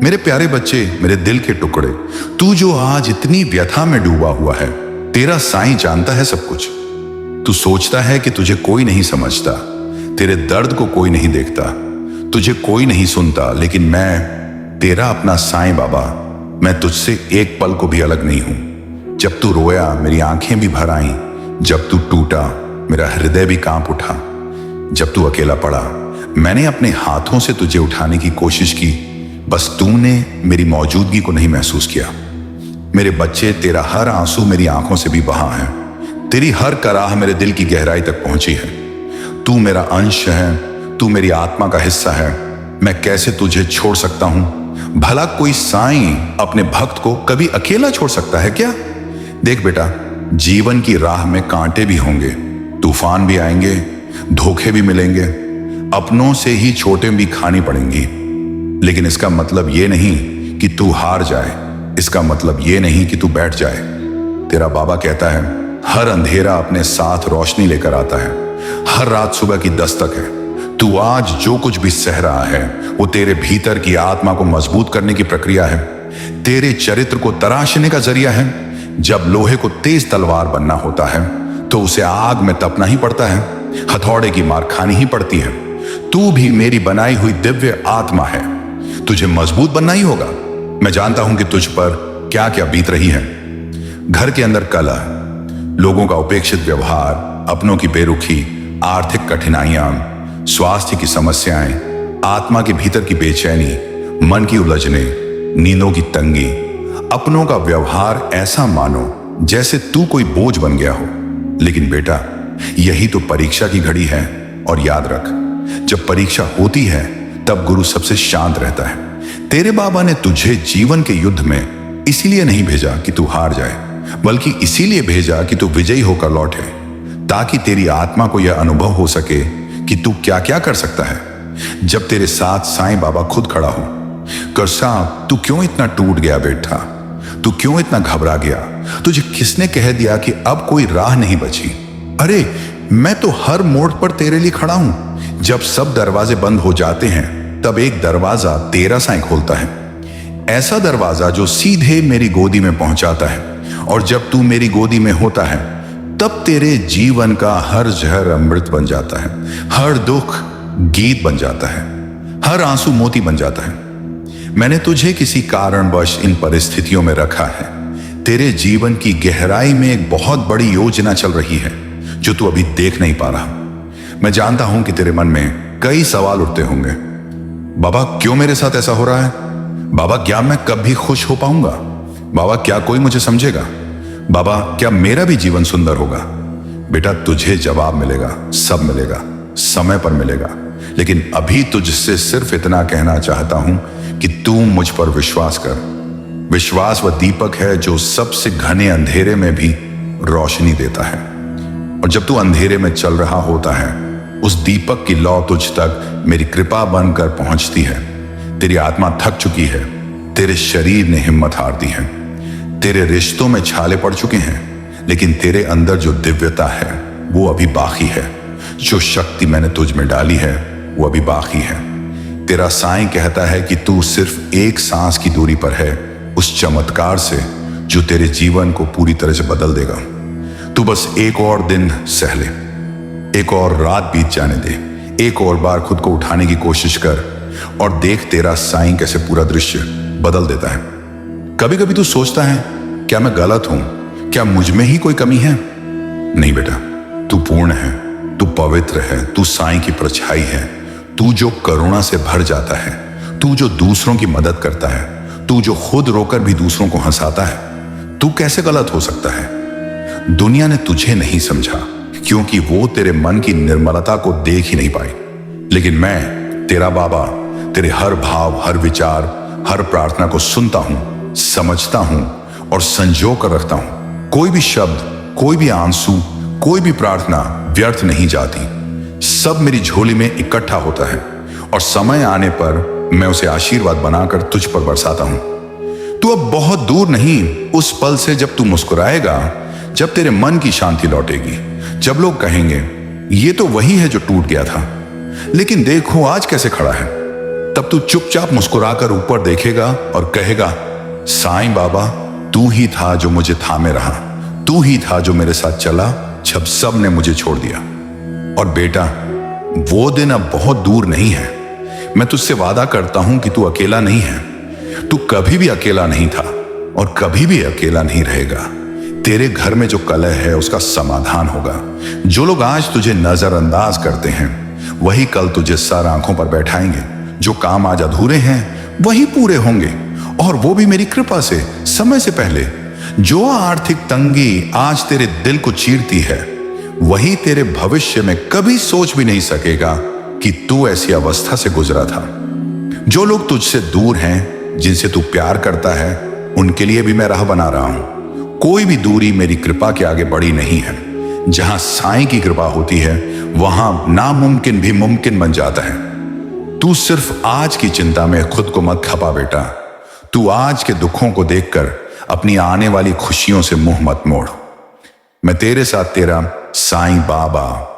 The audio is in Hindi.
मेरे प्यारे बच्चे, मेरे दिल के टुकड़े, तू जो आज इतनी व्यथा में डूबा हुआ है, तेरा साईं जानता है सब कुछ। तू सोचता है कि तुझे कोई नहीं समझता, तेरे दर्द को कोई नहीं देखता, तुझे कोई नहीं सुनता, लेकिन मैं तेरा अपना साईं बाबा, मैं तुझसे एक पल को भी अलग नहीं हूं। जब तू रोया मेरी आंखें भी भर आईं, जब तू टूटा मेरा हृदय भी कांप उठा, जब तू अकेला पड़ा मैंने अपने हाथों से तुझे उठाने की कोशिश की, बस तूने मेरी मौजूदगी को नहीं महसूस किया। मेरे बच्चे, तेरा हर आंसू मेरी आंखों से भी बहा है, तेरी हर कराह मेरे दिल की गहराई तक पहुंची है। तू मेरा अंश है, तू मेरी आत्मा का हिस्सा है, मैं कैसे तुझे छोड़ सकता हूं? भला कोई साईं अपने भक्त को कभी अकेला छोड़ सकता है क्या? देख बेटा, जीवन की राह में कांटे भी होंगे, तूफान भी आएंगे, धोखे भी मिलेंगे, अपनों से ही छोटे भी खानी पड़ेंगी, लेकिन इसका मतलब ये नहीं कि तू हार जाए, इसका मतलब ये नहीं कि तू बैठ जाए। तेरा बाबा कहता है, हर अंधेरा अपने साथ रोशनी लेकर आता है, हर रात सुबह की दस्तक है। तू आज जो कुछ भी सह रहा है वो तेरे भीतर की आत्मा को मजबूत करने की प्रक्रिया है, तेरे चरित्र को तराशने का जरिया है। जब लोहे को तेज तलवार बनना होता है तो उसे आग में तपना ही पड़ता है, हथौड़े की मार खानी ही पड़ती है। तू भी मेरी बनाई हुई दिव्य आत्मा है, तुझे मजबूत बनना ही होगा। मैं जानता हूं कि तुझ पर क्या क्या बीत रही है। घर के अंदर कलह, लोगों का उपेक्षित व्यवहार, अपनों की बेरुखी, आर्थिक कठिनाइयां, स्वास्थ्य की समस्याएं, आत्मा के भीतर की बेचैनी, मन की उलझने, नींदों की तंगी, अपनों का व्यवहार ऐसा मानो जैसे तू कोई बोझ बन गया हो। लेकिन बेटा, यही तो परीक्षा की घड़ी है, और याद रख, जब परीक्षा होती है तब गुरु सबसे शांत रहता है। तेरे बाबा ने तुझे जीवन के युद्ध में इसीलिए नहीं भेजा कि तू हार जाए, बल्कि इसीलिए भेजा कि तू विजयी होकर लौटे, ताकि तेरी आत्मा को यह अनुभव हो सके कि तू क्या क्या कर सकता है जब तेरे साथ साईं बाबा खुद खड़ा हो। कर साहब, तू क्यों इतना टूट गया बेटा? तू क्यों इतना घबरा गया? तुझे किसने कह दिया कि अब कोई राह नहीं बची? अरे, मैं तो हर मोड़ पर तेरे लिए खड़ा हूं। जब सब दरवाजे बंद हो जाते हैं तब एक दरवाजा तेरा साईं खोलता है, ऐसा दरवाजा जो सीधे मेरी गोदी में पहुंचाता है। और जब तू मेरी गोदी में होता है तब तेरे जीवन का हर जहर अमृत बन जाता है, हर दुख गीत बन जाता है, हर आंसू मोती बन जाता है। मैंने तुझे किसी कारणवश इन परिस्थितियों में रखा है। तेरे जीवन की गहराई में एक बहुत बड़ी योजना चल रही है जो तू अभी देख नहीं पा रहा। मैं जानता हूं कि तेरे मन में कई सवाल उठते होंगे। बाबा, क्यों मेरे साथ ऐसा हो रहा है? बाबा, क्या मैं कभी खुश हो पाऊंगा? बाबा, क्या कोई मुझे समझेगा? बाबा, क्या मेरा भी जीवन सुंदर होगा? बेटा, तुझे जवाब मिलेगा, सब मिलेगा, समय पर मिलेगा। लेकिन अभी तुझसे सिर्फ इतना कहना चाहता हूं कि तू मुझ पर विश्वास कर। विश्वास वह दीपक है जो सबसे घने अंधेरे में भी रोशनी देता है। और जब तू अंधेरे में चल रहा होता है, उस दीपक की लौ तुझ तक मेरी कृपा बनकर पहुंचती है। तेरी आत्मा थक चुकी है, तेरे शरीर ने हिम्मत हार दी है, तेरे रिश्तों में छाले पड़ चुके हैं, लेकिन तेरे अंदर जो दिव्यता है वो अभी बाकी है। जो शक्ति मैंने तुझ में डाली है वो अभी बाकी है। तेरा साईं कहता है कि तू सिर्फ एक सांस की दूरी पर है उस चमत्कार से जो तेरे जीवन को पूरी तरह से बदल देगा। तू बस एक और दिन सह ले, एक और रात बीत जाने दे, एक और बार खुद को उठाने की कोशिश कर, और देख तेरा साईं कैसे पूरा दृश्य बदल देता है। कभी कभी तू सोचता है, क्या मैं गलत हूं? क्या मुझ में ही कोई कमी है? नहीं बेटा, तू पूर्ण है, तू पवित्र है, तू साईं की परछाई है। तू जो करुणा से भर जाता है, तू जो दूसरों की मदद करता है, तू जो खुद रोकर भी दूसरों को हंसाता है, तू कैसे गलत हो सकता है? दुनिया ने तुझे नहीं समझा क्योंकि वो तेरे मन की निर्मलता को देख ही नहीं पाई। लेकिन मैं, तेरा बाबा, तेरे हर भाव, हर विचार, हर प्रार्थना को सुनता हूं, समझता हूं और संजो कर रखता हूं। कोई भी शब्द, कोई भी आंसू, कोई भी प्रार्थना व्यर्थ नहीं जाती। सब मेरी झोली में इकट्ठा होता है और समय आने पर मैं उसे आशीर्वाद बनाकर तुझ पर बरसाता हूं। तू अब बहुत दूर नहीं, उस पल से जब तू मुस्कुराएगा, जब तेरे मन की शांति लौटेगी, जब लोग कहेंगे ये तो वही है जो टूट गया था, लेकिन देखो आज कैसे खड़ा है। तब तू चुपचाप मुस्कुराकर ऊपर देखेगा और कहेगा, साईं बाबा, तू ही था जो मुझे थामे रहा, तू ही था जो मेरे साथ चला जब सब ने मुझे छोड़ दिया। और बेटा, वो दिन अब बहुत दूर नहीं है। मैं तुझसे वादा करता हूं कि तू अकेला नहीं है। तू कभी भी अकेला नहीं था और कभी भी अकेला नहीं रहेगा। तेरे घर में जो कलह है उसका समाधान होगा। जो लोग आज तुझे नजरअंदाज करते हैं वही कल तुझे सर आंखों पर बैठाएंगे। जो काम आज अधूरे हैं वही पूरे होंगे, और वो भी मेरी कृपा से, समय से पहले। जो आर्थिक तंगी आज तेरे दिल को चीरती है वही तेरे भविष्य में कभी सोच भी नहीं सकेगा कि तू ऐसी अवस्था से गुजरा था। जो लोग तुझसे दूर हैं, जिनसे तू प्यार करता है, उनके लिए भी मैं राह बना रहा हूं। कोई भी दूरी मेरी कृपा के आगे बड़ी नहीं है। जहां साईं की कृपा होती है वहां नामुमकिन भी मुमकिन बन जाता है। तू सिर्फ आज की चिंता में खुद को मत खपा बेटा। तू आज के दुखों को देखकर अपनी आने वाली खुशियों से मुंह मत मोड़। मैं तेरे साथ तेरा साईं बाबा।